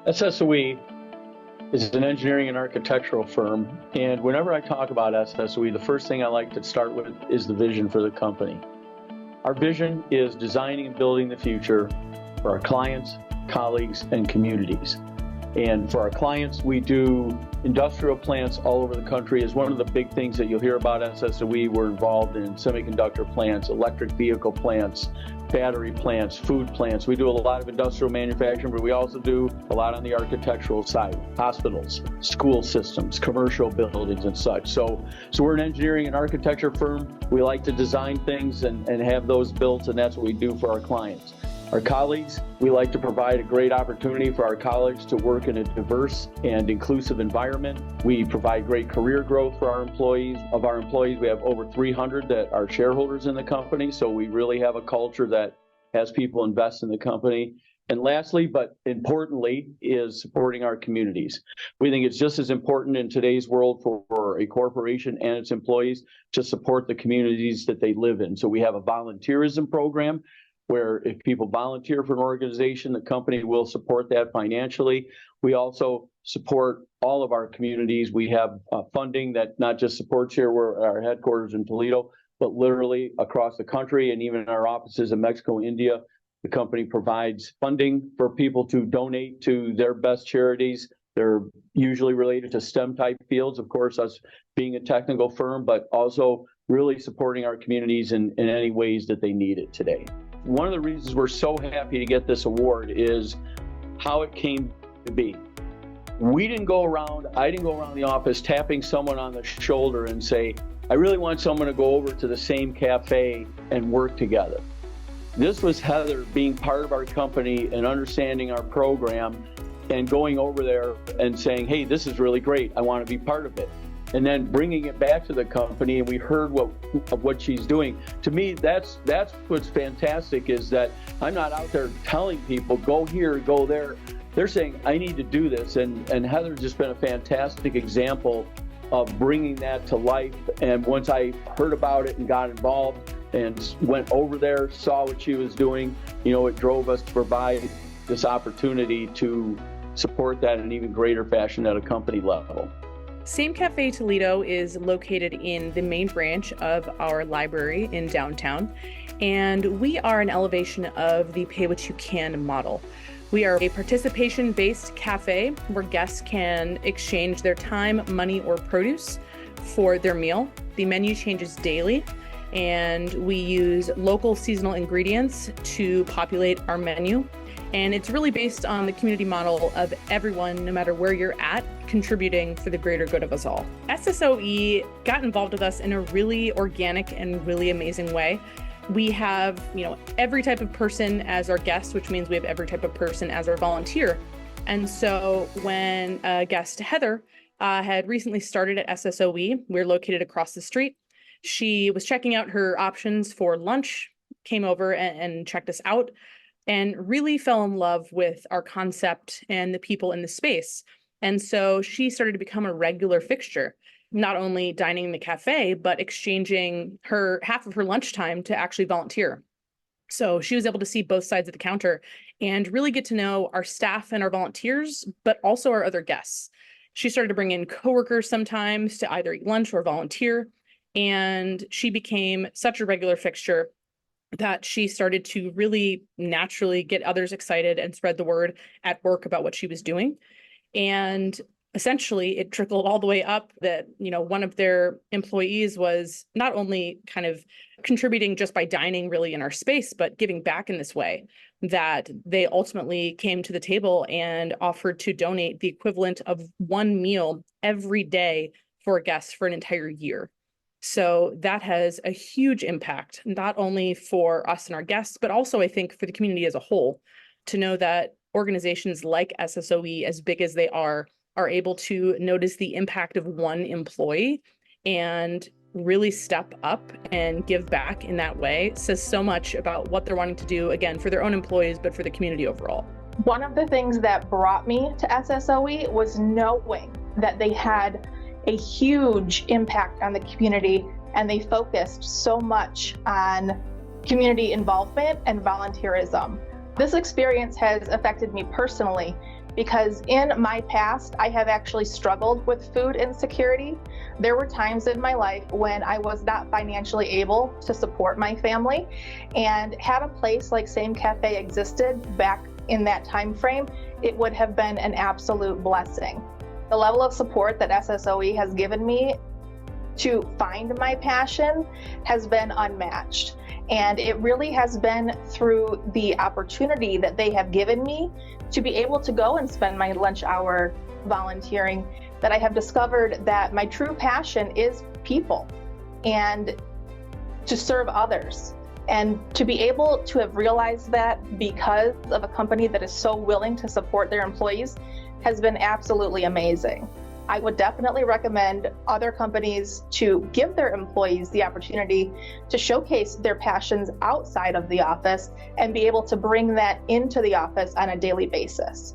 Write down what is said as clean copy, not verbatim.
SSOE is an engineering and architectural firm, and whenever I talk about SSOE, the first thing I like to start with is the vision for the company. Our vision is designing and building the future for our clients, colleagues, and communities. And for our clients, we do industrial plants all over the country. Is one of the big things that you'll hear about SSOE. We're involved in semiconductor plants, electric vehicle plants, battery plants, food plants. We do a lot of industrial manufacturing, but we also do a lot on the architectural side, hospitals, school systems, commercial buildings and such. So we're an engineering and architecture firm. We like to design things and have those built, and that's what we do for our clients. Our colleagues, we like to provide a great opportunity for our colleagues to work in a diverse and inclusive environment. We provide great career growth for our employees. Of our employees, we have over 300 that are shareholders in the company, so we really have a culture that has people invest in the company. And lastly, but importantly, is supporting our communities. We think it's just as important in today's world for a corporation and its employees to support the communities that they live in. So we have a volunteerism program where if people volunteer for an organization, the company will support that financially. We also support all of our communities. We have funding that not just supports here, where our headquarters in Toledo, but literally across the country and even in our offices in Mexico and India. The company provides funding for people to donate to their best charities. They're usually related to STEM type fields, of course, us being a technical firm, but also really supporting our communities in any ways that they need it today. One of the reasons we're so happy to get this award is how it came to be. I didn't go around the office tapping someone on the shoulder and say, I really want someone to go over to the same cafe and work together. This was Heather being part of our company and understanding our program and going over there and saying, hey, this is really great. I want to be part of it. And then bringing it back to the company, and we heard what she's doing. To me, that's what's fantastic, is that I'm not out there telling people, go here, go there. They're saying, I need to do this. And Heather's just been a fantastic example of bringing that to life. And once I heard about it and got involved and went over there, saw what she was doing, it drove us to provide this opportunity to support that in an even greater fashion at a company level. Same Cafe Toledo is located in the main branch of our library in downtown, and we are an elevation of the pay what you can model. We are a participation-based cafe where guests can exchange their time, money, or produce for their meal. The menu changes daily, and we use local seasonal ingredients to populate our menu. And it's really based on the community model of everyone, no matter where you're at, contributing for the greater good of us all. SSOE got involved with us in a really organic and really amazing way. We have, every type of person as our guest, which means we have every type of person as our volunteer. And so when guest Heather had recently started at SSOE, we're located across the street. She was checking out her options for lunch, came over and checked us out, and really fell in love with our concept and the people in the space. And so she started to become a regular fixture, not only dining in the cafe, but exchanging half of her lunchtime to actually volunteer. So she was able to see both sides of the counter and really get to know our staff and our volunteers, but also our other guests. She started to bring in coworkers sometimes to either eat lunch or volunteer. And she became such a regular fixture that she started to really naturally get others excited and spread the word at work about what she was doing. And essentially it trickled all the way up that, one of their employees was not only kind of contributing just by dining really in our space, but giving back in this way, that they ultimately came to the table and offered to donate the equivalent of one meal every day for guests for an entire year. So that has a huge impact, not only for us and our guests, but also I think for the community as a whole, to know that organizations like SSOE, as big as they are able to notice the impact of one employee and really step up and give back in that way. Says so much about what they're wanting to do, again, for their own employees, but for the community overall. One of the things that brought me to SSOE was knowing that they had a huge impact on the community, and they focused so much on community involvement and volunteerism. This experience has affected me personally because in my past, I have actually struggled with food insecurity. There were times in my life when I was not financially able to support my family, and had a place like Same Cafe existed back in that time frame, it would have been an absolute blessing. The level of support that SSOE has given me to find my passion has been unmatched. And it really has been through the opportunity that they have given me to be able to go and spend my lunch hour volunteering that I have discovered that my true passion is people and to serve others. And to be able to have realized that because of a company that is so willing to support their employees has been absolutely amazing. I would definitely recommend other companies to give their employees the opportunity to showcase their passions outside of the office and be able to bring that into the office on a daily basis.